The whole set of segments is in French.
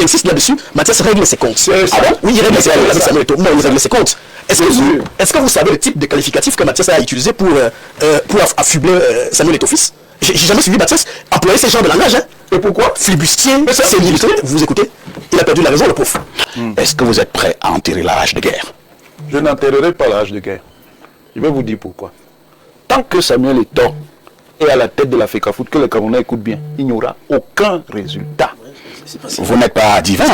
j'insiste là-dessus, Mathias règle ses comptes. Ah bon? Oui, il règle ses comptes. Samuel Eto'o, non, il règle ses comptes. Est-ce que vous savez le type de qualificatif que Mathias a utilisé pour affubler Samuel Eto'o fils? J'ai jamais suivi Mathias employer ce genre de langage. Hein. Et pourquoi? Flibustier, c'est limité. Vous écoutez? Il a perdu la raison, le prof. Est-ce que vous êtes prêt à enterrer la hache de guerre? Je n'enterrerai pas la hache de guerre. Je vais vous dire pourquoi. Tant que Samuel Eto'o est à la tête de la FECAFOOT, que les Camerounais écoutent bien, il n'y aura aucun résultat. Vous n'êtes pas divin,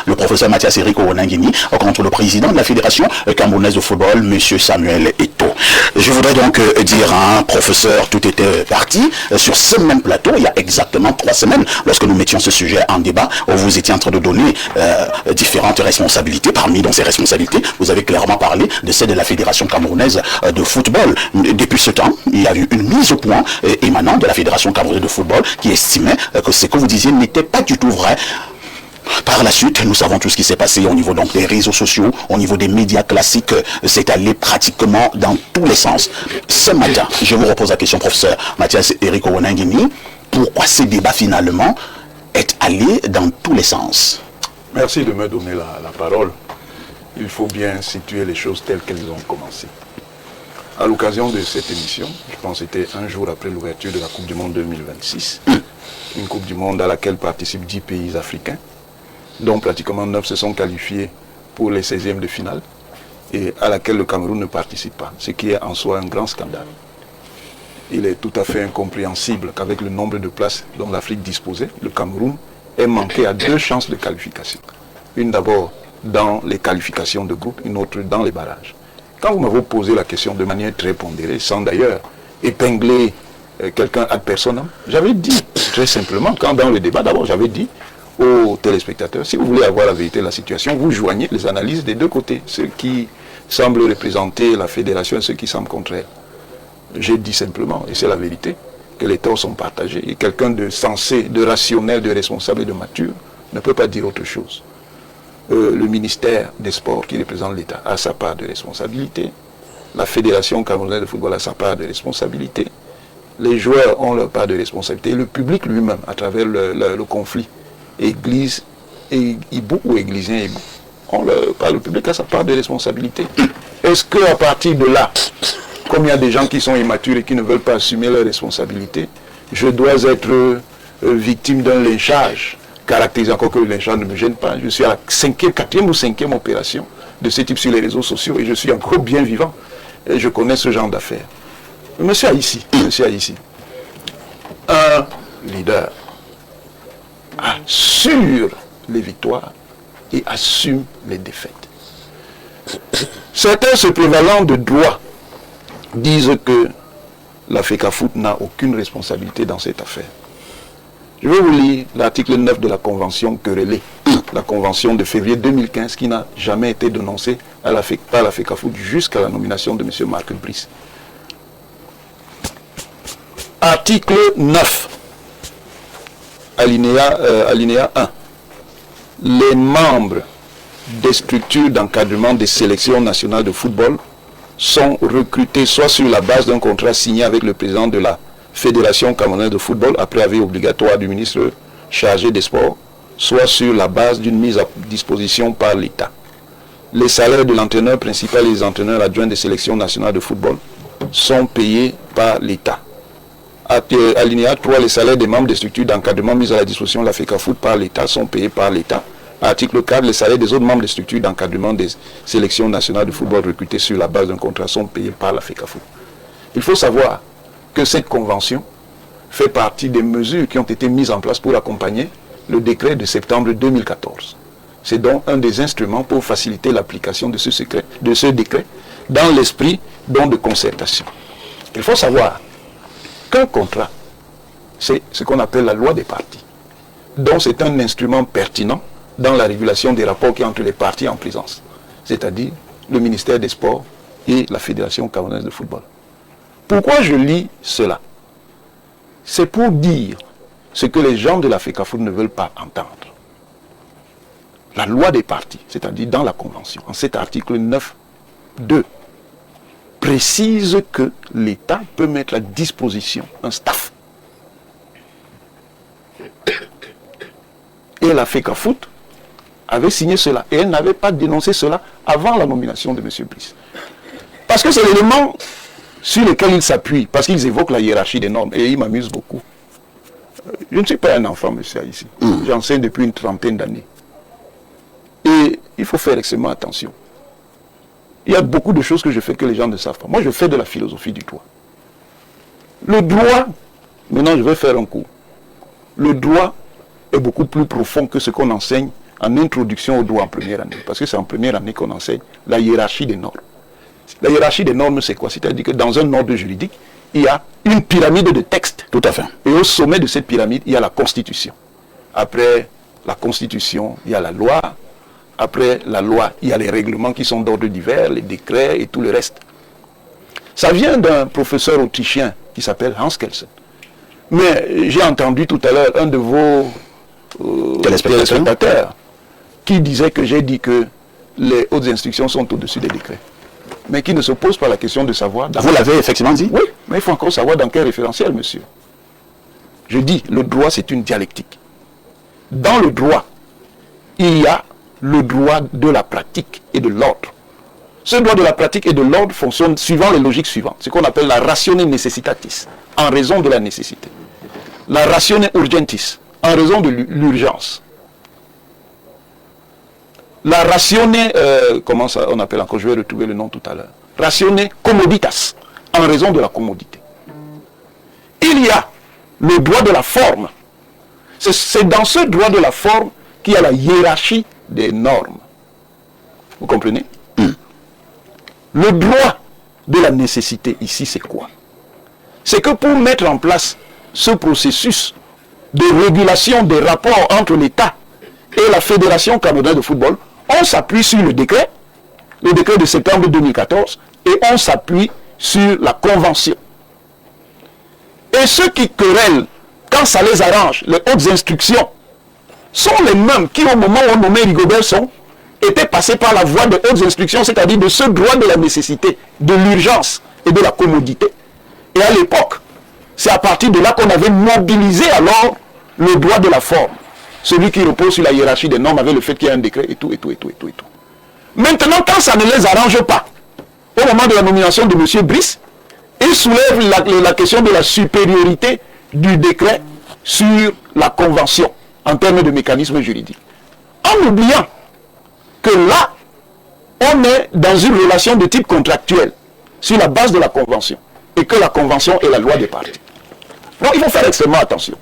le professeur Mathias Eric Ouonanguini, contre le président de la Fédération camerounaise de football, M. Samuel Eto'o. Je voudrais donc dire à un professeur, tout était parti sur ce même plateau, il y a exactement 3 semaines, lorsque nous mettions ce sujet en débat, où vous étiez en train de donner différentes responsabilités. Parmi dans ces responsabilités, vous avez clairement parlé de celle de la Fédération camerounaise de football. Depuis ce temps, il y a eu une mise au point émanant de la Fédération camerounaise de football qui estimait que ce que vous disiez n'était pas du tout vrai. Par la suite, nous savons tout ce qui s'est passé au niveau donc des réseaux sociaux, au niveau des médias classiques, c'est allé pratiquement dans tous les sens. Ce matin, je vous repose la question, professeur Mathias Eric Ouonanguini, pourquoi ce débat finalement est allé dans tous les sens? Merci de me donner la parole. Il faut bien situer les choses telles qu'elles ont commencé. À l'occasion de cette émission, je pense que c'était un jour après l'ouverture de la Coupe du Monde 2026, une Coupe du Monde à laquelle participent 10 pays africains, dont pratiquement 9 se sont qualifiés pour les 16e de finale, et à laquelle le Cameroun ne participe pas, ce qui est en soi un grand scandale. Il est tout à fait incompréhensible qu'avec le nombre de places dont l'Afrique disposait, le Cameroun ait manqué à 2 chances de qualification. Une d'abord dans les qualifications de groupe, une autre dans les barrages. Quand vous m'avez posé la question de manière très pondérée, sans d'ailleurs épingler quelqu'un ad personam, j'avais dit très simplement, quand dans le débat d'abord, j'avais dit aux téléspectateurs, si vous voulez avoir la vérité de la situation, vous joignez les analyses des deux côtés, ceux qui semblent représenter la fédération et ceux qui semblent contraires. J'ai dit simplement, et c'est la vérité, que les torts sont partagés, et quelqu'un de sensé, de rationnel, de responsable et de mature ne peut pas dire autre chose. Le ministère des Sports qui représente l'État a sa part de responsabilité, la Fédération camerounaise de football a sa part de responsabilité, les joueurs ont leur part de responsabilité, et le public lui-même, à travers le conflit, Église et Ibou ou Églisien Ibou, le public a sa part de responsabilité. Est-ce qu'à partir de là, comme il y a des gens qui sont immatures et qui ne veulent pas assumer leurs responsabilités, je dois être victime d'un lynchage, caractérisé encore que le lynchage ne me gêne pas. Je suis à la 4e ou 5e opération de ce type sur les réseaux sociaux et je suis encore bien vivant. Et je connais ce genre d'affaires. Monsieur Haïssi, un leader assure les victoires et assume les défaites. Certains se prévalant de droit disent que la FECAFOOT n'a aucune responsabilité dans cette affaire. Je vais vous lire l'article 9 de la convention querellée, la convention de février 2015 qui n'a jamais été dénoncée par la FECAFOOT jusqu'à la nomination de M. Marc Brice. Article 9. Alinéa 1. Les membres des structures d'encadrement des sélections nationales de football sont recrutés soit sur la base d'un contrat signé avec le président de la Fédération camerounaise de football après avis obligatoire du ministre chargé des sports, soit sur la base d'une mise à disposition par l'État. Les salaires de l'entraîneur principal et des entraîneurs adjoints des sélections nationales de football sont payés par l'État. Alinéa 3, les salaires des membres des structures d'encadrement mises à la disposition de la FECAFOOT par l'État sont payés par l'État. Article 4, les salaires des autres membres des structures d'encadrement des sélections nationales de football recrutés sur la base d'un contrat sont payés par la FECAFOOT. Il faut savoir que cette convention fait partie des mesures qui ont été mises en place pour accompagner le décret de septembre 2014. C'est donc un des instruments pour faciliter l'application de ce décret dans l'esprit de concertation. Il faut savoir qu'un contrat, c'est ce qu'on appelle la loi des parties. Donc c'est un instrument pertinent dans la régulation des rapports qui entre les parties en présence, c'est-à-dire le ministère des Sports et la Fédération camerounaise de football. Pourquoi je lis cela? C'est pour dire ce que les gens de la FECAFOOT ne veulent pas entendre. La loi des parties, c'est-à-dire dans la Convention, en cet article 9.2, précise que l'État peut mettre à disposition un staff. Et la FECAFOOT avait signé cela. Et elle n'avait pas dénoncé cela avant la nomination de M. Brice. Parce que c'est l'élément sur lequel ils s'appuient, parce qu'ils évoquent la hiérarchie des normes. Et ils m'amusent beaucoup. Je ne suis pas un enfant, monsieur, ici. J'enseigne depuis une trentaine d'années. Et il faut faire extrêmement attention. Il y a beaucoup de choses que je fais que les gens ne savent pas. Moi, je fais de la philosophie du droit. Le droit, maintenant je vais faire un cours. Le droit est beaucoup plus profond que ce qu'on enseigne en introduction au droit en première année. Parce que c'est en première année qu'on enseigne la hiérarchie des normes. La hiérarchie des normes, c'est quoi? C'est-à-dire que dans un ordre juridique, il y a une pyramide de textes. Tout à fait. Et au sommet de cette pyramide, il y a la Constitution. Après la Constitution, il y a la loi. Après la loi, il y a les règlements qui sont d'ordre divers, les décrets et tout le reste. Ça vient d'un professeur autrichien qui s'appelle Hans Kelsen. Mais j'ai entendu tout à l'heure un de vos téléspectateurs qui disait que j'ai dit que les hautes instructions sont au-dessus des décrets. Mais qui ne se pose pas la question de savoir... Vous l'avez effectivement dit? Oui, mais il faut encore savoir dans quel référentiel, monsieur. Je dis, le droit, c'est une dialectique. Dans le droit, il y a le droit de la pratique et de l'ordre. Ce droit de la pratique et de l'ordre fonctionne suivant les logiques suivantes. Ce qu'on appelle la ratione necessitatis, en raison de la nécessité. La ratione urgentis, en raison de l'urgence. La ratione, comment ça on appelle encore, je vais retrouver le nom tout à l'heure. Ratione commoditas, en raison de la commodité. Il y a le droit de la forme. C'est dans ce droit de la forme qu'il y a la hiérarchie des normes. Vous comprenez? Le droit de la nécessité ici, c'est quoi? C'est que pour mettre en place ce processus de régulation des rapports entre l'État et la Fédération camerounaise de football, on s'appuie sur le décret de septembre 2014, et on s'appuie sur la convention. Et ceux qui querellent, quand ça les arrange, les hautes instructions, sont les mêmes qui, au moment où on nommait Rigobert Song, étaient passés par la voie de hautes instructions, c'est-à-dire de ce droit de la nécessité, de l'urgence et de la commodité. Et à l'époque, c'est à partir de là qu'on avait mobilisé alors le droit de la forme. Celui qui repose sur la hiérarchie des normes avec le fait qu'il y a un décret et tout. Maintenant, quand ça ne les arrange pas, au moment de la nomination de M. Brice, ils soulèvent la question de la supériorité du décret sur la convention en termes de mécanisme juridique. En oubliant que là, on est dans une relation de type contractuel sur la base de la convention et que la convention est la loi des parties. Donc il faut faire extrêmement attention.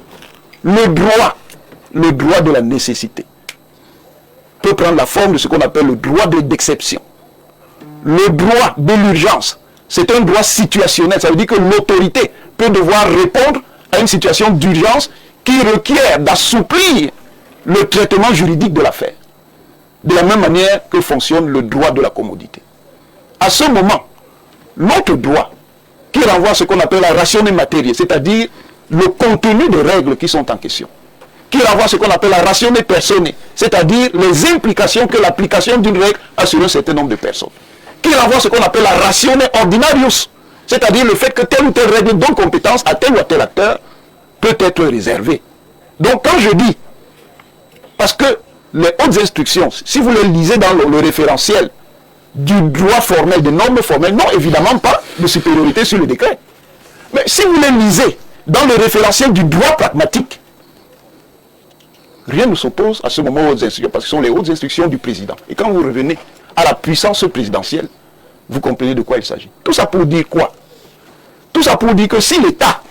Le droit de la nécessité peut prendre la forme de ce qu'on appelle le droit d'exception. Le droit de l'urgence, c'est un droit situationnel. Ça veut dire que l'autorité peut devoir répondre à une situation d'urgence qui requiert d'assouplir le traitement juridique de l'affaire. De la même manière que fonctionne le droit de la commodité. À ce moment, l'autre droit, qui renvoie à ce qu'on appelle la ratione matérielle, c'est-à-dire le contenu des règles qui sont en question, qui renvoie à ce qu'on appelle la ratione personae, c'est-à-dire les implications que l'application d'une règle a sur un certain nombre de personnes, qui renvoie à ce qu'on appelle la ratione ordinarius, c'est-à-dire le fait que telle ou telle règle donne compétence à tel ou tel acteur peut être réservée. Donc quand je dis, parce que les hautes instructions, si vous les lisez dans le référentiel du droit formel, des normes formelles, non, évidemment pas de supériorité sur le décret. Mais si vous les lisez dans le référentiel du droit pragmatique, rien ne s'oppose à ce moment aux hautes instructions, parce que ce sont les hautes instructions du président. Et quand vous revenez à la puissance présidentielle, vous comprenez de quoi il s'agit. Tout ça pour dire quoi? Tout ça pour dire que si l'État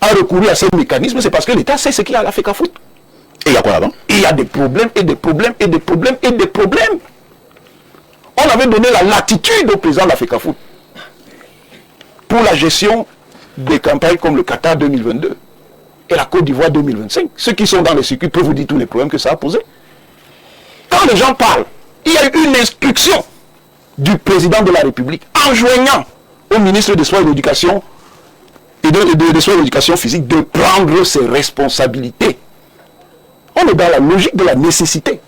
a recouru à ce mécanisme, c'est parce que l'État sait ce qu'il y a à la FECAFOOT. Et il y a quoi là-bas? Il y a des problèmes et des problèmes et des problèmes et des problèmes. On avait donné la latitude au président de la FECAFOOT pour la gestion des campagnes comme le Qatar 2022 et la Côte d'Ivoire 2025. Ceux qui sont dans les circuits peuvent vous dire tous les problèmes que ça a posé. Quand les gens parlent, il y a eu une instruction du président de la République enjoignant au ministre des Sports et de l'Éducation et des Sports et de l'Éducation physique de prendre ses responsabilités. On est dans la logique de la nécessité.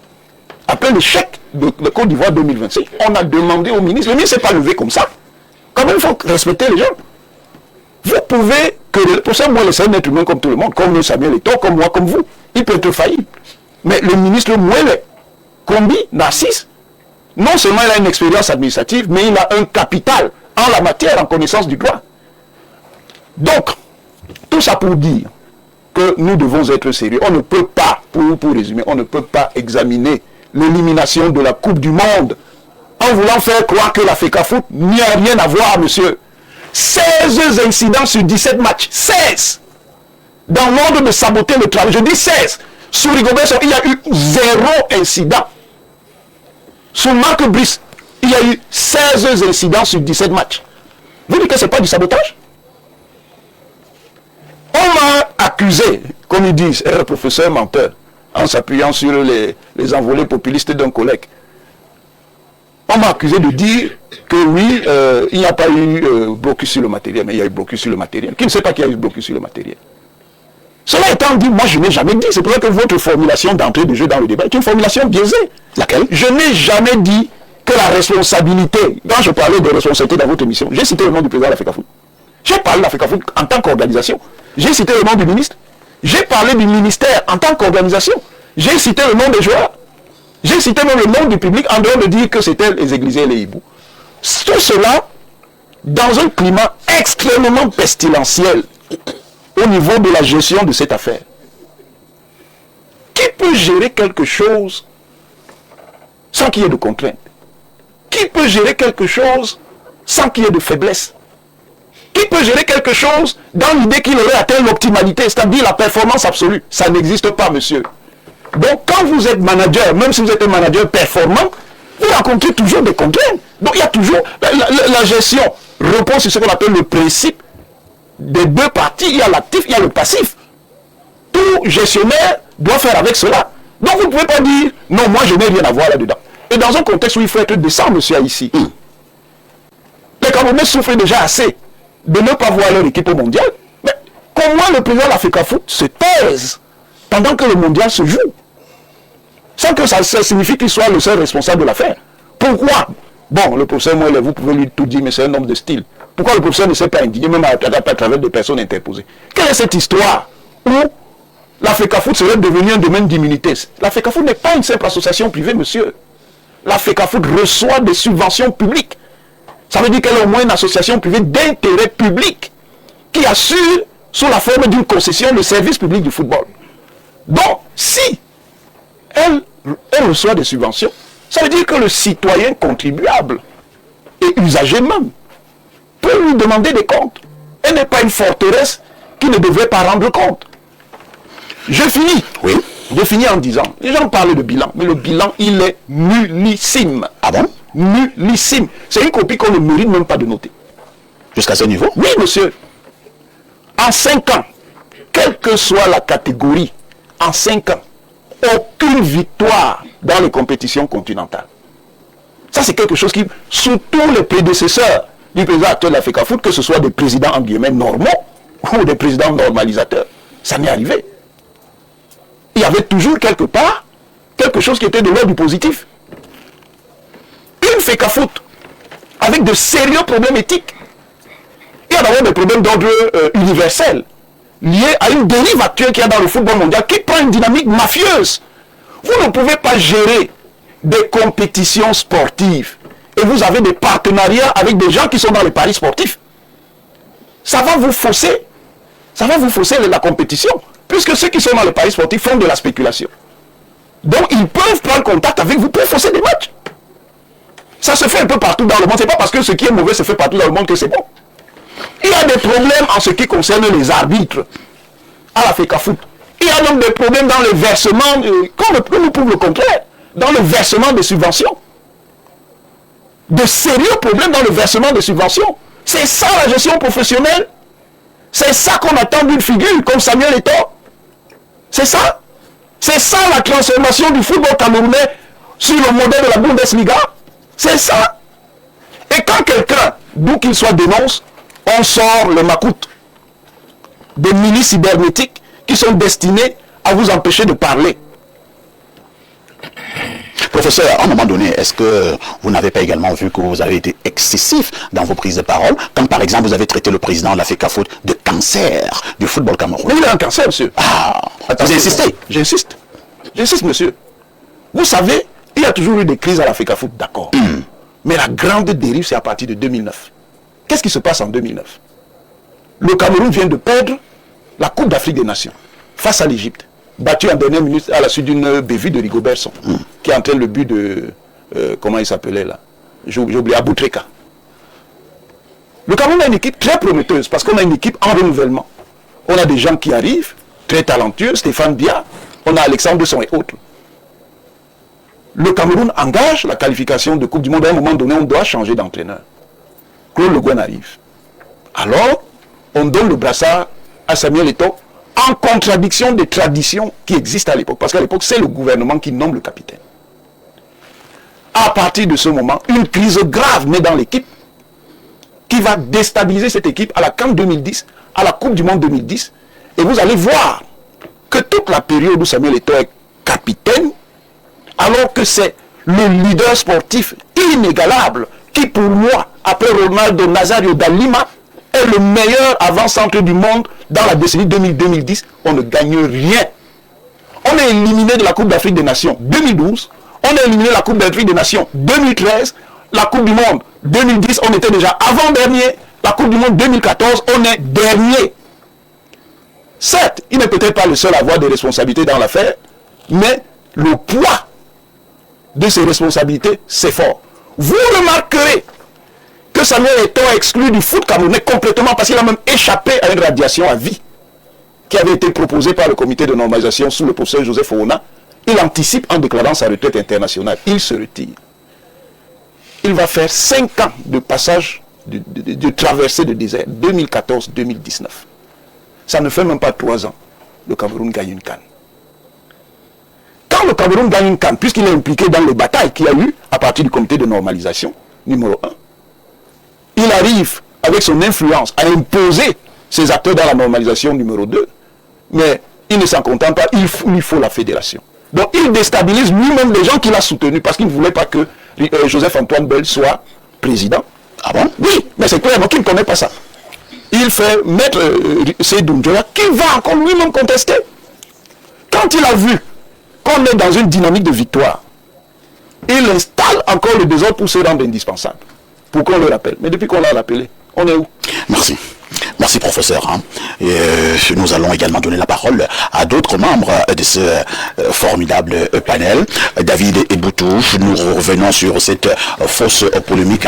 Après l'échec de Côte d'Ivoire 2025, on a demandé au ministre, le ministre ne s'est pas levé comme ça. Quand même, il faut respecter les gens. Vous pouvez, pour ça, moi, c'est un être humain comme tout le monde, comme Samuel Eto'o, comme moi, comme vous. Il peut être faillible. Mais le ministre Mouele Combi, Narcisse, non seulement il a une expérience administrative, mais il a un capital en la matière, en connaissance du droit. Donc, tout ça pour dire que nous devons être sérieux. On ne peut pas, pour résumer, on ne peut pas examiner l'élimination de la Coupe du Monde en voulant faire croire que la FECAFOOT n'y a rien à voir, monsieur. 16 incidents sur 17 matchs. 16 dans l'ordre de saboter le travail. Je dis 16. Sous Rigobert, il y a eu 0 incident. Sous Marc Brice, il y a eu 16 incidents sur 17 matchs. Vous dites que ce n'est pas du sabotage? On m'a accusé, comme ils disent, un professeur menteur, en s'appuyant sur les envolées populistes d'un collègue. On m'a accusé de dire que oui, il n'y a pas eu blocus sur le matériel, mais il y a eu blocus sur le matériel. Qui ne sait pas qu'il y a eu blocus sur le matériel? Cela étant dit, moi je n'ai jamais dit, c'est pour ça que votre formulation d'entrée de jeu dans le débat est une formulation biaisée. Laquelle? Je n'ai jamais dit que la responsabilité, quand je parlais de responsabilité dans votre émission, j'ai cité le nom du président de la FECAFOOT. J'ai parlé de la FECAFOOT en tant qu'organisation. J'ai cité le nom du ministre. J'ai parlé du ministère en tant qu'organisation. J'ai cité le nom des joueurs. J'ai cité même le nom du public en dehors de dire que c'était les Églisés et les hiboux. Tout cela dans un climat extrêmement pestilentiel au niveau de la gestion de cette affaire. Qui peut gérer quelque chose sans qu'il y ait de contraintes? Qui peut gérer quelque chose sans qu'il y ait de faiblesse? Qui peut gérer quelque chose dans l'idée qu'il aurait atteint l'optimalité, c'est-à-dire la performance absolue? Ça n'existe pas, monsieur. Donc, quand vous êtes manager, même si vous êtes un manager performant, vous rencontrez toujours des contraintes. Donc, il y a toujours... La gestion repose sur ce qu'on appelle le principe des deux parties. Il y a l'actif, il y a le passif. Tout gestionnaire doit faire avec cela. Donc, vous ne pouvez pas dire, non, moi, je n'ai rien à voir là-dedans. Et dans un contexte où il faut être décent, monsieur, ici, les Camerounais souffrent déjà assez de ne pas voir leur équipe au mondial. Mais comment le président de la FECAFOOT se taise pendant que le mondial se joue, sans que ça signifie qu'il soit le seul responsable de l'affaire? Pourquoi? Bon, le professeur Moelle, vous pouvez lui tout dire, mais c'est un homme de style. Pourquoi le professeur ne s'est pas indigné, même à travers des personnes interposées? Quelle est cette histoire où la FECAFOOT serait devenue un domaine d'immunité? La FECAFOOT n'est pas une simple association privée, monsieur. La FECAFOOT reçoit des subventions publiques. Ça veut dire qu'elle est au moins une association privée d'intérêt public qui assure, sous la forme d'une concession, le service public du football. Donc, si elle reçoit des subventions, ça veut dire que le citoyen contribuable et usager même peut lui demander des comptes. Elle n'est pas une forteresse qui ne devrait pas rendre compte. Je finis. Oui. Je finis en disant, les gens parlent de bilan, mais le bilan, il est nullissime. Ah bon? Nullissime. C'est une copie qu'on ne mérite même pas de noter. Jusqu'à ce niveau? Oui, monsieur. En 5 ans, quelle que soit la catégorie, en 5 ans, aucune victoire dans les compétitions continentales. Ça, c'est quelque chose qui, sous tous les prédécesseurs du président actuel de la FECAFOOT, que ce soit des présidents en guillemets normaux ou des présidents normalisateurs, ça n'est arrivé. Il y avait toujours quelque part quelque chose qui était de l'ordre du positif. Une FECAFOOT avec de sérieux problèmes éthiques. Il y a d'abord des problèmes d'ordre universel liés à une dérive actuelle qu'il y a dans le football mondial qui prend une dynamique mafieuse. Vous ne pouvez pas gérer des compétitions sportives et vous avez des partenariats avec des gens qui sont dans les paris sportifs. Ça va vous fausser. Ça va vous fausser la compétition, puisque ceux qui sont dans les paris sportifs font de la spéculation. Donc ils peuvent prendre contact avec vous pour fausser des matchs. Ça se fait un peu partout dans le monde. Ce n'est pas parce que ce qui est mauvais se fait partout dans le monde que c'est bon. Il y a des problèmes en ce qui concerne les arbitres à la FECAFOOT. Il y a donc des problèmes dans le versement, comme nous prouvons le contraire, dans le versement des subventions. De sérieux problèmes dans le versement des subventions. C'est ça la gestion professionnelle. C'est ça qu'on attend d'une figure comme Samuel Eto'o. C'est ça. C'est ça la transformation du football camerounais sur le modèle de la Bundesliga. C'est ça. Et quand quelqu'un, d'où qu'il soit, dénonce, on sort le macoute. Des milices cybernétiques qui sont destinées à vous empêcher de parler. Professeur, à un moment donné, est-ce que vous n'avez pas également vu que vous avez été excessif dans vos prises de parole, comme par exemple vous avez traité le président de la FECAFOOT de cancer du football camerounais? Mais il a un cancer, monsieur. Ah, attends, vous insistez? J'insiste. J'insiste, monsieur. Vous savez, il y a a toujours eu des crises à l'Africa Foot, d'accord. Mais la grande dérive, c'est à partir de 2009. Qu'est-ce qui se passe en 2009? Le Cameroun vient de perdre la Coupe d'Afrique des Nations face à l'Égypte, battu en dernière minute à la suite d'une bévue de Rigobertson, qui entraîne le but de... comment il s'appelait là? J'ai oublié, Aboutreka. Le Cameroun a une équipe très prometteuse, parce qu'on a une équipe en renouvellement. On a des gens qui arrivent, très talentueux, Stéphane Bia, on a Alexandre Besson et autres. Le Cameroun engage la qualification de Coupe du Monde. À un moment donné, on doit changer d'entraîneur. Claude Le Guen arrive. Alors, on donne le brassard à Samuel Eto'o en contradiction des traditions qui existent à l'époque. Parce qu'à l'époque, c'est le gouvernement qui nomme le capitaine. À partir de ce moment, une crise grave naît dans l'équipe qui va déstabiliser cette équipe à la CAN 2010, à la Coupe du Monde 2010. Et vous allez voir que toute la période où Samuel Eto'o est capitaine, alors que c'est le leader sportif inégalable qui, pour moi, après Ronaldo Nazario da Lima, est le meilleur avant-centre du monde dans la décennie 2000-2010, on ne gagne rien. On est éliminé de la Coupe d'Afrique des Nations 2012, on est éliminé de la Coupe d'Afrique des Nations 2013, la Coupe du Monde 2010, on était déjà avant-dernier, la Coupe du Monde 2014, on est dernier. Certes, il n'est peut-être pas le seul à avoir des responsabilités dans l'affaire, mais le poids de ses responsabilités, c'est fort. Vous remarquerez que Samuel Eto'o est exclu du foot camerounais complètement parce qu'il a même échappé à une radiation à vie qui avait été proposée par le comité de normalisation sous le professeur Joseph Oona. Il anticipe en déclarant sa retraite internationale. Il se retire. Il va faire 5 ans de passage, de traversée de désert, 2014-2019. Ça ne fait même pas 3 ans. Le Cameroun gagne une CAN. Quand le Cameroun gagne une CAN, puisqu'il est impliqué dans les batailles qu'il y a eu à partir du comité de normalisation, numéro 1, il arrive avec son influence à imposer ses acteurs dans la normalisation numéro 2, mais il ne s'en contente pas, il lui faut la fédération. Donc il déstabilise lui-même les gens qu'il a soutenus parce qu'il ne voulait pas que Joseph-Antoine Bell soit président. Ah bon? Oui, mais c'est clair, donc il ne connaît pas ça. Il fait mettre Seydou Ndjoya qui va encore lui-même contester. Quand il a vu qu'on est dans une dynamique de victoire, il installe encore le désordre pour se rendre indispensable. Pour qu'on le rappelle. Mais depuis qu'on l'a rappelé, on est où? Merci. Merci, professeur. Et nous allons également donner la parole à d'autres membres de ce formidable panel. David Eboutou, nous revenons sur cette fausse polémique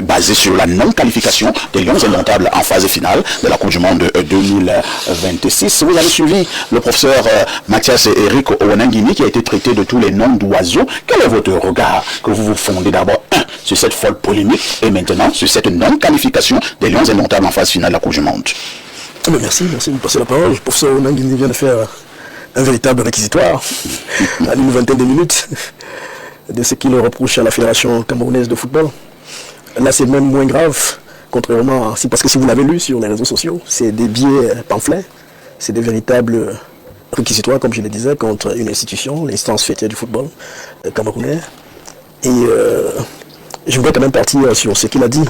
basée sur la non-qualification des Lions indomptables en phase finale de la Coupe du Monde 2026. Vous avez suivi le professeur Mathias Eric Ouanangini qui a été traité de tous les noms d'oiseaux. Quel est votre regard que vous vous fondez d'abord sur cette folle polémique et maintenant sur cette non-qualification des Lions indomptables en phase finale de la Coupe du Monde? Merci de me passer la parole. Le professeur Ouanangini vient de faire un véritable réquisitoire à une vingtaine de minutes de ce qu'il reproche à la Fédération camerounaise de football. Là, c'est même moins grave, contrairement à... Parce que si vous l'avez lu sur les réseaux sociaux, c'est des billets pamphlets, c'est des véritables réquisitoires, comme je le disais, contre une institution, l'instance fêtière du football camerounais. Et je voudrais quand même partir sur ce qu'il a dit,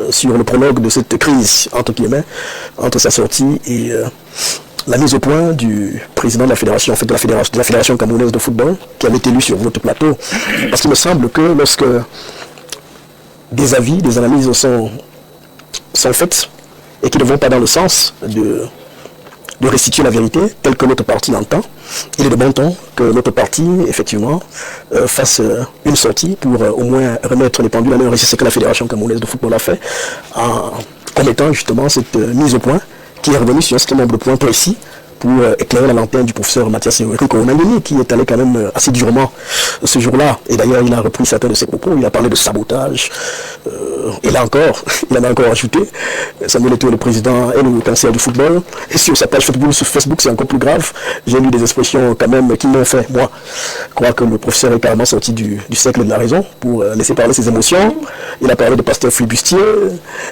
sur le prologue de cette crise, entre guillemets, entre sa sortie et la mise au point du président de la fédération, en fait de la fédération camerounaise de football, qui avait été élu sur votre plateau. Parce qu'il me semble que lorsque des avis, des analyses sont faites et qui ne vont pas dans le sens de restituer la vérité telle que notre parti l'entend, il est de bon ton que notre parti, effectivement, fasse une sortie pour au moins remettre les pendules à l'heure. Et c'est ce que la Fédération camerounaise de football a fait en commettant justement cette mise au point qui est revenue sur un certain nombre de points précis pour éclairer la lanterne du professeur Mathias Eric Ouanangini qui est allé quand même assez durement ce jour-là. Et d'ailleurs, il a repris certains de ses propos, il a parlé de sabotage. Et là encore, il en a encore ajouté. Samuel Eto'o, le président, est le cancer du football. Et sur sa page Facebook, c'est encore plus grave. J'ai lu des expressions quand même qui m'ont fait, moi, croire que le professeur est carrément sorti du cercle de la raison pour laisser parler ses émotions. Il a parlé de pasteur flibustier,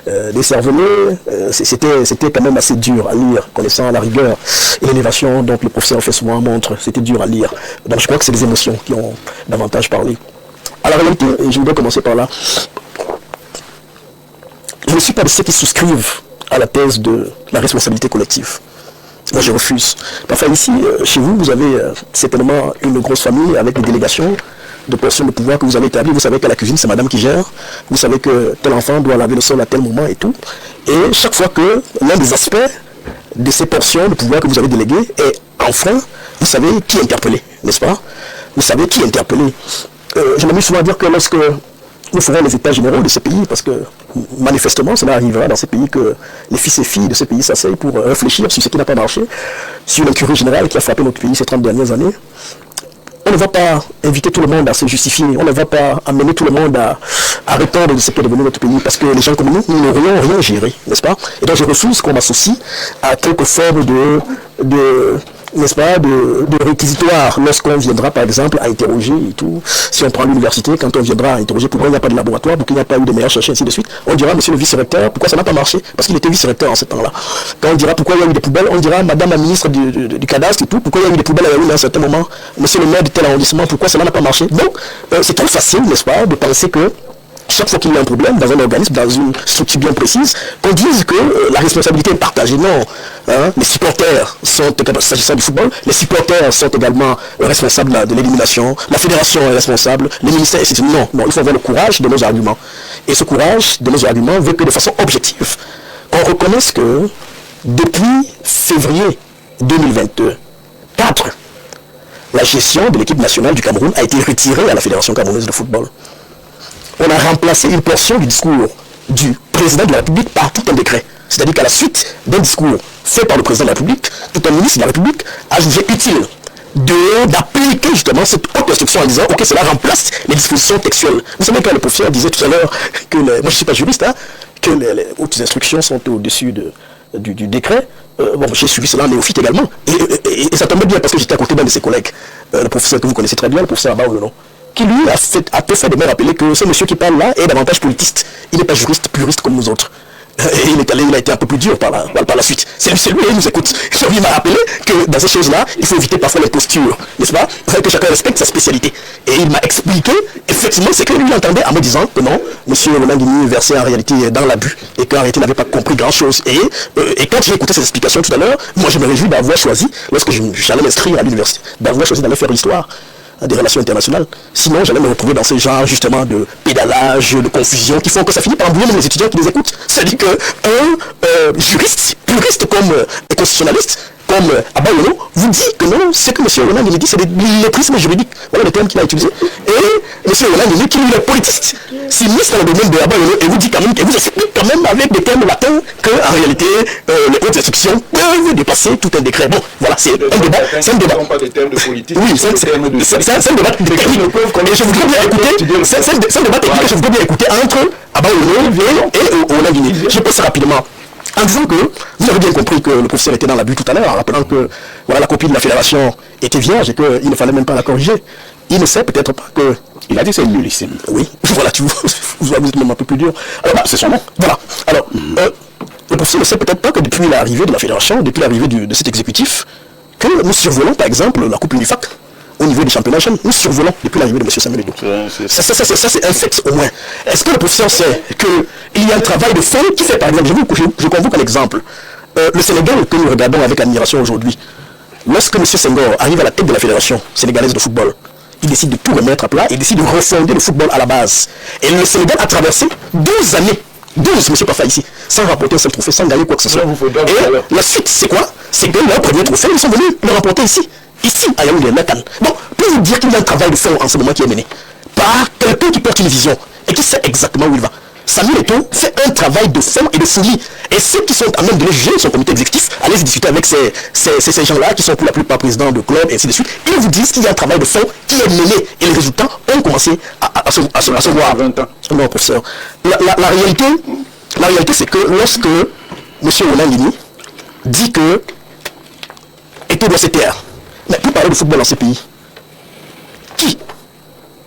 des cervelets. C'était quand même assez dur à lire, connaissant la rigueur et l'élévation dont le professeur fait souvent montre. C'était dur à lire. Donc je crois que c'est les émotions qui ont davantage parlé. À la réalité, et je voudrais commencer par là, je ne suis pas de ceux qui souscrivent à la thèse de la responsabilité collective. Moi, je refuse. Parfois, ici, chez vous, vous avez certainement une grosse famille avec des délégations de portions de pouvoir que vous avez établies. Vous savez qu'à la cuisine, c'est madame qui gère. Vous savez que tel enfant doit laver le sol à tel moment et tout. Et chaque fois que l'un des aspects de ces portions de pouvoir que vous avez déléguées est enfreint, vous savez qui est interpellé, n'est-ce pas? Vous savez qui est interpellé. Je m'amuse souvent à dire que lorsque nous ferons les états généraux de ces pays, parce que manifestement cela arrivera dans ces pays que les fils et filles de ces pays s'asseyent pour réfléchir sur ce qui n'a pas marché, sur l'incurie générale qui a frappé notre pays ces 30 dernières années. On ne va pas inviter tout le monde à se justifier, on ne va pas amener tout le monde à répondre de ce qu'est devenu notre pays, parce que les gens comme nous n'aurions rien géré, n'est-ce pas? Et donc je refuse qu'on m'associe à quelque forme n'est-ce pas, de réquisitoire lorsqu'on viendra par exemple à interroger et tout. Si on prend l'université, quand on viendra à interroger pourquoi il n'y a pas de laboratoire, pourquoi il n'y a pas eu de meilleurs chercheurs, ainsi de suite, on dira monsieur le vice-recteur, pourquoi ça n'a pas marché? Parce qu'il était vice-recteur en ce temps-là. Quand on dira pourquoi il y a eu des poubelles, on dira madame la ministre du cadastre et tout, pourquoi il y a eu des poubelles à Yaoundé à un certain moment, monsieur le maire de tel arrondissement, pourquoi cela n'a pas marché? Donc c'est trop facile, n'est-ce pas, de penser que chaque fois qu'il y a un problème dans un organisme, dans une structure bien précise, qu'on dise que la responsabilité est partagée. Non, hein, les supporters sont, s'agissant du football, les supporters sont également responsables de l'élimination, la fédération est responsable, les ministères, etc. Non, il faut avoir le courage de nos arguments. Et ce courage de nos arguments veut que de façon objective, qu'on reconnaisse que depuis février 2024, la gestion de l'équipe nationale du Cameroun a été retirée à la Fédération camerounaise de football. On a remplacé une portion du discours du président de la République par tout un décret. C'est-à-dire qu'à la suite d'un discours fait par le président de la République, tout un ministre de la République a jugé utile d'appliquer justement cette haute instruction en disant ok, cela remplace les dispositions textuelles. Vous savez que le professeur disait tout à l'heure que, moi je ne suis pas juriste, hein, que les hautes instructions sont au-dessus du décret. Bon, j'ai suivi cela en néophyte également. Et ça tombait bien parce que j'étais à côté d'un de ses collègues, le professeur que vous connaissez très bien, le professeur Abba Olono, qui lui a tout fait de me rappeler que ce monsieur qui parle là est davantage politiste. Il n'est pas juriste, puriste comme nous autres. Et il a été un peu plus dur par la suite. C'est lui, il nous écoute. Il m'a rappelé que dans ces choses-là, il faut éviter parfois les postures, n'est-ce pas? Que chacun respecte sa spécialité. Et il m'a expliqué, effectivement, c'est que lui entendait en me disant que non, monsieur Rolandini versait en réalité dans l'abus et qu'en réalité il n'avait pas compris grand-chose. Et quand j'ai écouté ces explications tout à l'heure, moi je me réjouis d'avoir choisi, lorsque j'allais m'inscrire à l'université, d'avoir choisi d'aller faire l'histoire des relations internationales. Sinon, j'allais me retrouver dans ce genre justement de pédalage, de confusion qui font que ça finit par embrouiller même les étudiants qui les écoutent. C'est-à-dire qu'un juriste, puriste comme constitutionnaliste, comme Abba Olono, vous dit que non, ce que M. Rolandini dit, c'est des lettrismes juridiques. Voilà le terme qu'il a utilisé. Et M. Rolandini, qui lui est politiste, s'immisce dans le domaine de Abba Olono et vous dit quand même, et vous explique quand même avec des termes latins qu'en réalité, les hautes instructions peuvent dépasser tout un décret. Bon, voilà, c'est un débat. C'est un débat. Pas des termes de politique. Oui, c'est un débat technique. Et je voudrais bien écouter, c'est un débat technique que je voudrais bien écouter entre Abba Olono et Rolandini. Je passe rapidement. En disant que vous avez bien compris que le professeur était dans l'abus tout à l'heure, en rappelant que voilà, la copie de la fédération était vierge et qu'il ne fallait même pas la corriger. Il ne sait peut-être pas que... Il a dit c'est nullissime. Oui, voilà, vous êtes même un peu plus dur. Alors, c'est son nom. Voilà. Alors, le professeur ne sait peut-être pas que depuis l'arrivée de la fédération, depuis l'arrivée de cet exécutif, que nous survolons par exemple la Coupe Unifac au niveau des championnats jeunes. Nous survolons depuis l'arrivée de M. Samuel Eto'o. Ça, c'est un fait au moins. Est-ce que le professeur sait qu'il y a un travail de fond qui fait, par exemple, je convoque un exemple. Le Sénégal que nous regardons avec admiration aujourd'hui, lorsque M. Senghor arrive à la tête de la fédération sénégalaise de football, il décide de tout remettre à plat, il décide de refonder le football à la base. Et le Sénégal a traversé 12 années, 12, M. Pafa ici, sans rapporter un seul trophée, sans gagner quoi que ce soit. Et la suite, c'est quoi? C'est que leur premier trophée, ils sont venus le remporter ici à Yaoundé, Nathan. Donc, pour vous dire qu'il y a un travail de fond en ce moment qui est mené par quelqu'un qui porte une vision et qui sait exactement où il va. Samuel Eto'o fait un travail de fond et de folie. Et ceux qui sont en même de les juger, son comité exécutif, allez discuter avec ces gens-là qui sont pour la plupart présidents de clubs et ainsi de suite. Ils vous disent qu'il y a un travail de fond qui est mené et les résultats ont commencé à se voir. 20 ans. Non, professeur. La réalité, c'est que lorsque M. Rolandini dit que Eto'o doit se taire, mais pour parler de football dans ce pays, qui,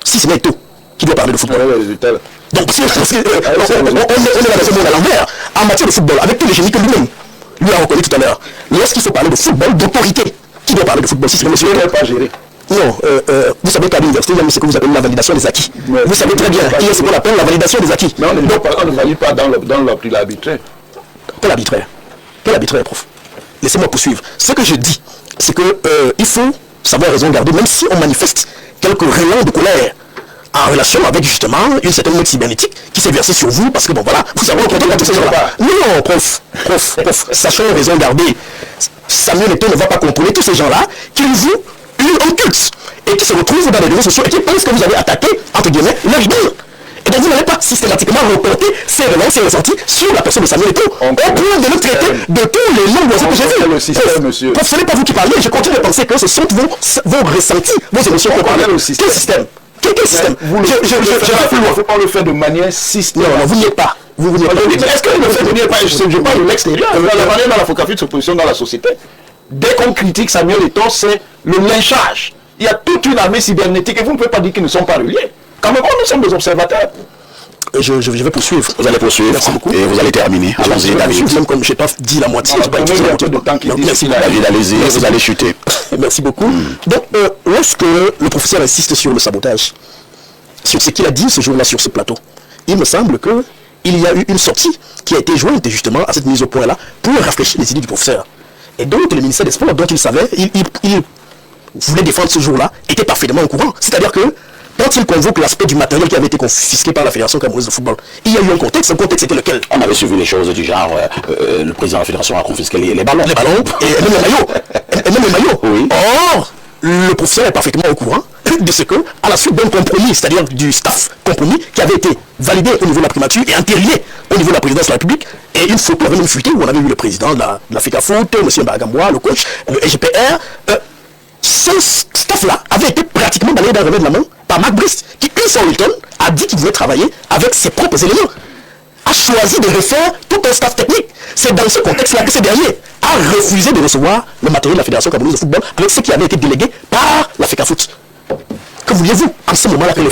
si ce n'est Eto'o, qui doit parler de football? Donc, on est dans ce monde à l'envers, en matière de football, avec tous les génies que lui-même lui a reconnu tout à l'heure. Lorsqu'il faut parler de football, d'autorité, qui doit parler de football? Si c'est monsieur ne pas gérer. Non, vous savez qu'à l'université, il y a ce que vous appelez la validation des acquis. Vous savez très bien qu'il y a ce qu'on appelle la validation des acquis. Mais on ne valide pas dans l'arbitraire. Quel arbitraire? Quel arbitraire, prof? Laissez-moi poursuivre. Ce que je dis, c'est qu'il faut savoir raison garder, même si on manifeste quelques rayons de colère en relation avec justement une certaine mode cybernétique qui s'est versée sur vous parce que bon voilà, vous avez rencontré tous ces gens-là. Non, prof, sachant raison garder, Samuel Eto'o ne va pas contrôler tous ces gens-là qui vous un culte et qui se retrouvent dans les réseaux sociaux et qui pensent que vous avez attaqué, entre guillemets, leur idole. Et donc vous n'allez pas systématiquement reporter ces relances et ressentis sur la personne de Samuel Eto'o au point de le traiter de tous les noms d'oiseaux que j'ai vus. Le système, monsieur. Ce n'est pas vous qui parlez, je continue de penser que ce sont vos ressentis, vos émotions. Quel système? Quel système? Je ne faut pas le faire de manière systématique. Non, vous n'y êtes pas. Vous n'y êtes pas. Est-ce que le fait de n'y être pas, je parle de l'extérieur, la manière dont la Focafut se positionne dans la société. Dès qu'on critique Samuel Eto'o, c'est le lynchage. Il y a toute une armée cybernétique et vous ne pouvez pas dire qu'ils ne sont pas reliés. Quand même, nous sommes des observateurs. Je vais poursuivre. Vous allez poursuivre. Merci beaucoup. Et vous allez terminer. Allons-y, David. Même comme je n'ai pas dit la moitié, je n'ai pas dit la moitié de temps. Merci, David. Allez-y, vous allez chuter. Merci beaucoup. Donc, lorsque le professeur insiste sur le sabotage, sur ce qu'il a dit ce jour-là sur ce plateau, il me semble qu'il y a eu une sortie qui a été jointe justement à cette mise au point-là pour rafraîchir les idées du professeur. Et donc, le ministère des Sports, dont il savait, il voulait défendre ce jour-là, était parfaitement au courant. C'est-à-dire que quand il convoque l'aspect du matériel qui avait été confisqué par la Fédération camerounaise de football, il y a eu un contexte était lequel? On avait suivi les choses du genre, le président de la Fédération a confisqué les ballons. Les ballons et même les maillots. Et même les maillots. Oui. Or, le professeur est parfaitement au courant de ce que, à la suite d'un compromis, c'est-à-dire du staff compromis qui avait été validé au niveau de la primature et entériné au niveau de la présidence de la République, et une photo avait même fuité où on avait vu le président de la FECAFOOT, M. Bagamboa, le coach, le SGPR. Ce staff-là avait été pratiquement balayé d'un revers de la main par Marc Brice, qui, une fois Wilton, a dit qu'il voulait travailler avec ses propres éléments, a choisi de refaire tout un staff technique. C'est dans ce contexte-là que ce dernier a refusé de recevoir le matériel de la Fédération camerounaise de football avec ce qui avait été délégué par la FECAFOOT. Que vouliez-vous en ce moment-là que le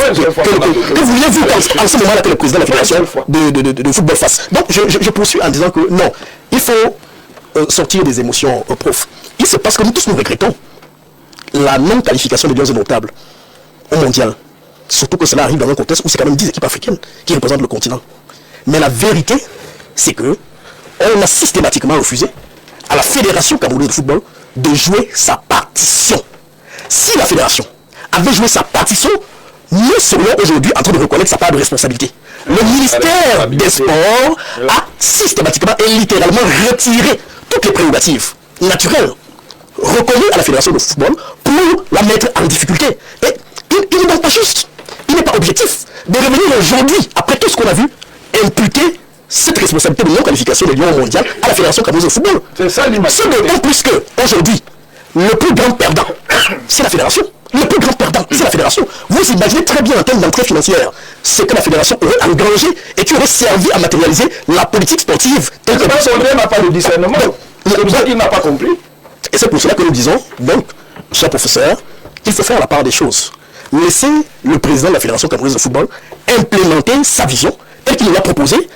président de la Fédération de football fasse? Donc je poursuis en disant que non, il faut sortir des émotions prof. Il se passe que nous tous nous regrettons la non-qualification des lions notables au mondial. Surtout que cela arrive dans un contexte où c'est quand même 10 équipes africaines qui représentent le continent. Mais la vérité, c'est que on a systématiquement refusé à la Fédération camerounaise de football de jouer sa partition. Si la Fédération avait joué sa partition, nous serions aujourd'hui en train de reconnaître sa part de responsabilité. Le ministère des Sports a systématiquement et littéralement retiré toutes les prérogatives naturelles reconnues à la Fédération de football pour la mettre en difficulté. Et il n'est donc pas juste, il n'est pas objectif de revenir aujourd'hui, après tout ce qu'on a vu, imputer cette responsabilité de non-qualification des Lions mondiaux à la Fédération camerounaise de football. C'est ça l'image. C'est d'autant plus que, aujourd'hui, le plus grand perdant, c'est la Fédération. Le plus grand perdant, c'est la Fédération. Vous imaginez très bien en termes d'entrée financière ce que la Fédération aurait engrangé et qui aurait servi à matérialiser la politique sportive. Son n'a pas de discernement. C'est pour ça qu'il n'a pas compris. Et c'est pour cela que nous disons, donc, cher professeur, qu'il faut faire la part des choses. Laissez le président de la Fédération camerounaise de football implémenter sa vision telle qu'il l'a proposée.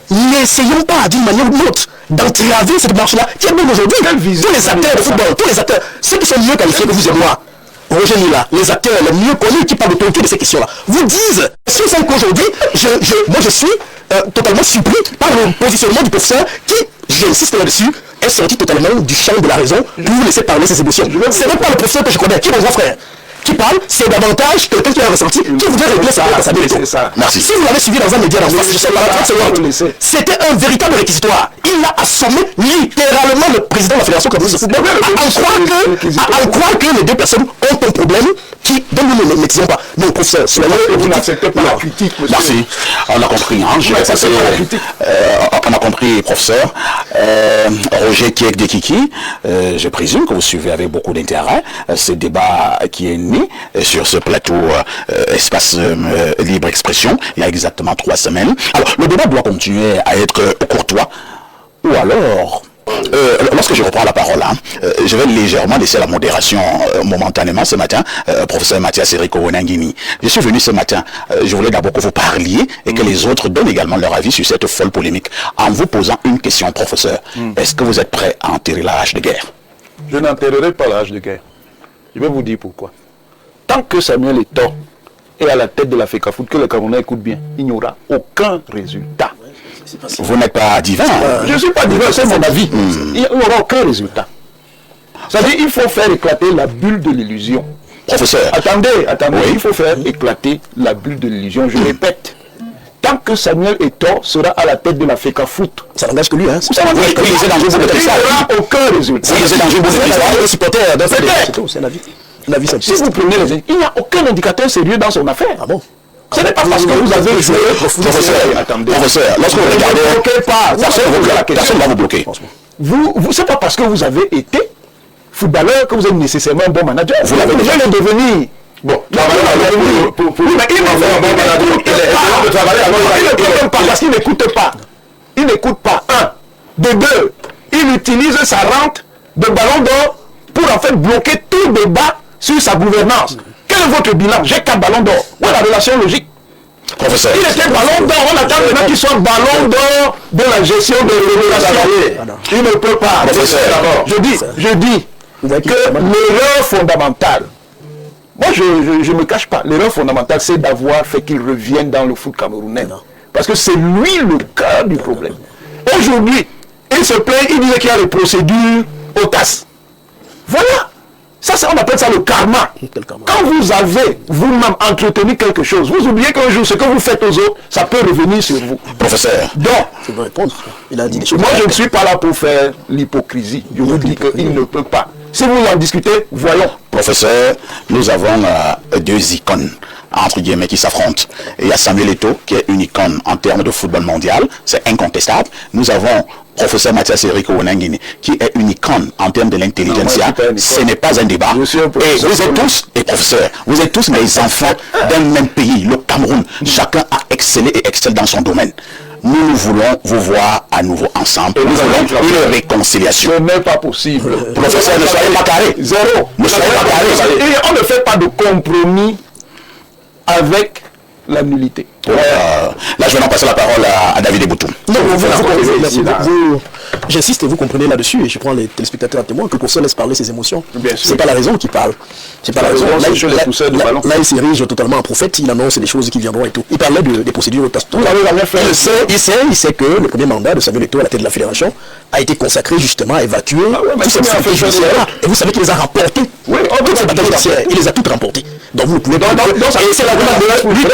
N'essayons pas d'une manière ou d'une autre d'entraver cette marche-là qui est même aujourd'hui. Tous les acteurs de football, tous les acteurs, ceux qui sont mieux qualifiés que vous et moi, Roger Mila, les acteurs les mieux connus qui parlent d'autorité de ces questions-là, vous disent, sur ça qu'aujourd'hui, moi je suis totalement surpris par le positionnement du professeur qui, j'insiste là-dessus, est sorti totalement du champ de la raison pour laisser parler ses émotions. Ce n'est pas le professeur que je connais, qui est mon grand frère, qui parle, c'est davantage quelqu'un qui a ressenti, qui voudrait régler sa vérité. Merci. Si vous l'avez suivi dans un média d'en face, je sais pas, c'était un véritable réquisitoire. Il a assommé littéralement le président de la Fédération camerounaise de football à en croire que les deux personnes ont un problème dont nous ne maîtrisons pas. Donc, professeur, vous n'acceptez pas la critique, monsieur. Merci. On a compris. On a compris, professeur. Roger Kiek de Kiki, je présume que vous suivez avec beaucoup d'intérêt ce débat qui est né sur ce plateau Espace Libre Expression il y a exactement 3 semaines. Alors, le débat doit continuer à être courtois ou alors... lorsque je reprends la parole, je vais légèrement laisser la modération momentanément ce matin, professeur Mathias Eriko Onangini. Je suis venu ce matin, je voulais d'abord que vous parliez et que les autres donnent également leur avis sur cette folle polémique. En vous posant une question, professeur, est-ce que vous êtes prêt à enterrer la hache de guerre? Je n'enterrerai pas la hache de guerre. Je vais vous dire pourquoi. Tant que Samuel Eto'o est à la tête de la FECAFOOT, que le Camerounais écoute bien, il n'y aura aucun résultat. Vous n'êtes pas divin. Je ne suis pas divin, c'est mon avis. Il n'y aura aucun résultat. C'est-à-dire qu'il faut faire éclater la bulle de l'illusion. Professeur. Attendez, Oui. il faut faire éclater la bulle de l'illusion. Je répète, tant que Samuel Eto'o sera à la tête de la FECAFOOT, Ça n'engage que lui, hein. Oui, il est dans il n'y aura aucun résultat. Oui, il est dans une bonne C'est un supporter d'un Peut-être. c'est tout, c'est un avis. Un avis Si simpliste. vous prenez les... Il n'y a aucun indicateur sérieux dans son affaire. Ah bon? Ce n'est pas parce que vous avez joué... Professeur, lorsque vous regardez, Ne bloquez pas. personne ne va vous bloquer. C'est pas parce que vous avez été footballeur que vous êtes nécessairement un bon manager. Vous l'avez pouvez le devenir. Bon, Oui, mais il ne travaille parce qu'il n'écoute pas. Il n'écoute pas. Un. De deux, il utilise sa rente de ballon d'or pour en fait bloquer tout débat sur sa gouvernance. Quel est votre bilan? J'ai 4 ballons d'or. Où est la relation logique? Professeur. Il était ballon d'or. On attend maintenant qu'il soit ballon d'or de la gestion de l'évaluation. Il ne peut pas. Professeur. Je dis que l'erreur fondamentale, moi je ne me cache pas, l'erreur fondamentale c'est d'avoir fait qu'il revienne dans le foot camerounais. Parce que c'est lui le cœur du problème. Aujourd'hui, il se plaint, il disait qu'il y a des procédures au TAS. Voilà. Ça, on appelle ça le karma. Quel karma? Quand vous avez vous-même entretenu quelque chose, vous oubliez qu'un jour, ce que vous faites aux autres, ça peut revenir sur vous. Professeur. Donc, Je veux répondre. Il a dit des choses. moi, je ne suis pas là pour faire l'hypocrisie. Je vous dis qu'il ne peut pas. Si vous en discutez, voyons. Professeur, nous avons deux icônes, entre guillemets, qui s'affrontent. Il y a Samuel Eto'o, qui est une icône en termes de football mondial, c'est incontestable. Nous avons professeur Mathias Eric Ouonangini, qui est une icône en termes de l'intelligentsia. Ce n'est pas un débat. Et vous êtes tous, et professeur, vous êtes tous les enfants d'un même pays, le Cameroun. Chacun a excellé et excelle dans son domaine. Nous voulons vous voir à nouveau ensemble. Nous voulons une réconciliation. Ce n'est pas possible. Professeur, ne soyez pas carré. Zéro. Ne soyez pas carré. Et on ne fait pas de compromis avec la nullité. Là, je vais en passer la parole à David Eboutou. Non, j'insiste et vous comprenez là-dessus, et je prends les téléspectateurs à témoin, que Courson laisse parler ses émotions. C'est pas la raison qui parle. C'est pas la raison. Là, il s'érige totalement en prophète, il annonce des choses qui viendront et tout. Il parlait des procédures au TAS. Il sait que le premier mandat de Samuel Eto'o à la tête de la fédération a été consacré justement à évacuer tous ces batailles judiciaires-là. Et vous savez qu'il les a remportées. Toutes ces batailles judiciaires, il les a toutes remportées. Donc vous ne pouvez pas. Et c'est l'argument de lui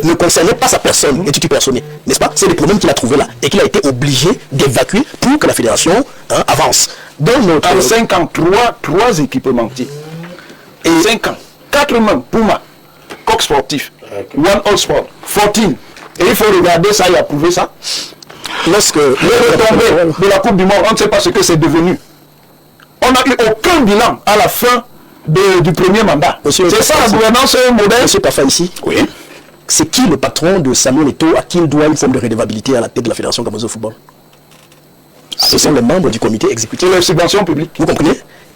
ne concernait pas sa personne, et personnier, n'est-ce pas? C'est les problèmes qu'il a trouvé là et qu'il a été obligé d'évacuer pour que la fédération avance. Dans notre... En 5 ans, 3 équipementiers. Et 5 ans, 4 même, Puma, Coq Sportif, One All Sport, 14. Et il faut regarder ça et approuver ça. Lorsque le retombé de la Coupe du Monde, on ne sait pas ce que c'est devenu. On n'a eu aucun bilan à la fin du premier mandat. C'est ça la gouvernance moderne. Monsieur Tafa ici. Oui. C'est qui le patron de Samuel Eto'o à qui il doit une forme de redevabilité à la tête de la Fédération camerounaise de football? Ce sont les membres du comité exécutif. Et les subventions publiques. Vous comprenez?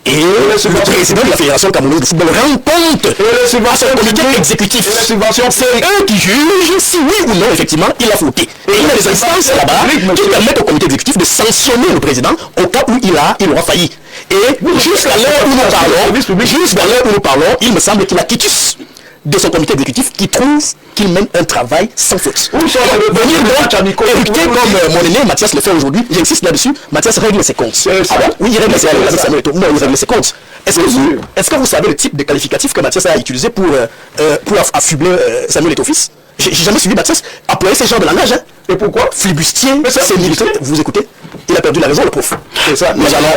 Et le président de la Fédération camerounaise de football rend compte à son comité exécutif. Et les subventions, c'est eux qui jugent si oui ou non, effectivement, il a fauté. Et il y a des instances là-bas qui permettent au comité exécutif de sanctionner le président au cas où il aura failli. Et jusqu'à l'heure où nous parlons, il me semble qu'il a quitus de son comité exécutif qui trouve qu'il mène un travail sans faute. Venir donc éructer comme mon aîné Mathias le fait aujourd'hui, j'insiste là-dessus, Mathias règle ses comptes. Ah bon? Oui, il règle ses comptes. Non, il règle ses comptes. Est-ce que vous savez le type de qualificatif que Mathias a utilisé pour affubler Samuel Eto'o fils? J'ai jamais suivi Mathias employer ce genre de langage. Et pourquoi? Flibustier, c'est militaire. Vous écoutez? Il a perdu la raison, le prof. C'est ça. Nous allons